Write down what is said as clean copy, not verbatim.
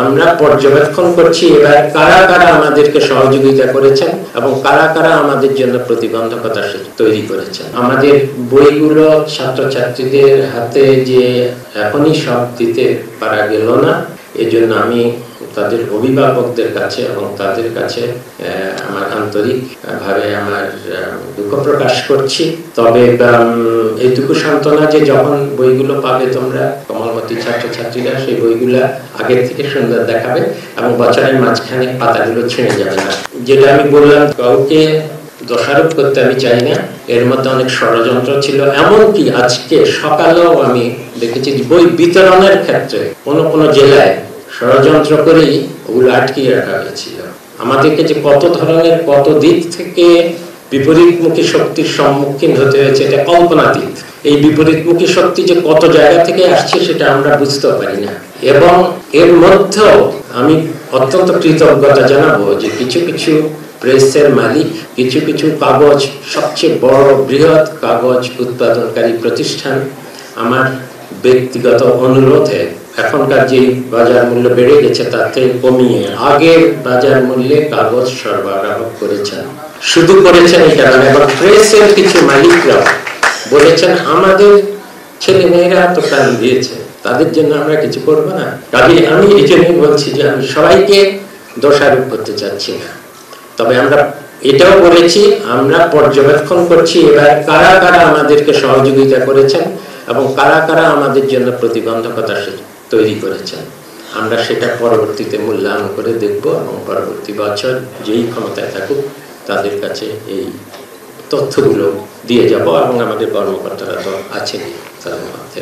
আমরা পর্যবেক্ষণ করছি এবার কারা কারা আমাদেরকে সহযোগিতা করেছেন এবং কারা কারা আমাদের জন্য প্রতিবন্ধকতা তৈরি করেছেন। আমাদের বইগুলো ছাত্রছাত্রীদের হাতে যে এখনই সব দিতে পারা গেল না, এজন্য আমি তাদের অভিভাবকদের কাছে এবং তাদের কাছে আমার আন্তরিকভাবে আমার দুঃখ প্রকাশ করছি। তবে এইটুকু সান্ত্বনা যে যখন বইগুলো পাবে তোমরা কমলমতি ছাত্রছাত্রীরা, সেই বইগুলা আগের থেকে সুন্দর দেখাবে এবং বছরের মাঝখানে পাতাগুলো ছিঁড়ে যাবে না। যেটা আমি বললাম, কাউকে দোষারোপ করতে আমি চাই না, এর মধ্যে অনেক ষড়যন্ত্র ছিল। এমনকি আজকে সকালেও আমি দেখেছি বই বিতরণের ক্ষেত্রে কোনো জেলায় ষড়যন্ত্র করেই ওগুলো আটকিয়ে রাখা হয়েছিল। আমাদেরকে যে কত ধরনের কত দিক থেকে বিপরীতমুখী শক্তির সম্মুখীন হতে হয়েছে এটা কল্পনাতীত। এই বিপরীতমুখী শক্তি যে কত জায়গা থেকে আসছে সেটা আমরা বুঝতেও পারি না। এবং এর মধ্যেও আমি অত্যন্ত কৃতজ্ঞতা জানাবো যে কিছু কিছু প্রেসের মালিক, কিছু কিছু কাগজ, সবচেয়ে বড় বৃহৎ কাগজ উৎপাদনকারী প্রতিষ্ঠান আমার ব্যক্তিগত অনুরোধে এখনকার যে বাজার মূল্য বেড়ে গেছে তার থেকে কমিয়ে আগের বাজার মূল্যে কাগজ সরবরাহ করেছেন। শুধু করেছেন এই কারণে, এবং প্রেসের কিছু মালিকরা বলেছেন আমাদের ছেলে মেয়েরা তো প্রাণ দিয়েছে, তাদের জন্য আমরা কিছু করবো না। কাজে আমি এই জন্যই বলছি যে আমি সবাইকে দোষারোপ করতে চাচ্ছি না, তবে আমরা এটাও বলেছি আমরা পর্যবেক্ষণ করছি এবার কারা কারা আমাদেরকে সহযোগিতা করেছেন এবং কারা কারা আমাদের জন্য প্রতিবন্ধকতা তৈরি করেছেন। আমরা সেটা পরবর্তীতে মূল্যায়ন করে দেখব এবং পরবর্তী বছর যেই ক্ষমতায় থাকুক তাদের কাছে এই তথ্যগুলো দিয়ে যাব এবং আমাদের কর্মকর্তারা তো আছেনই তাদের মধ্যে।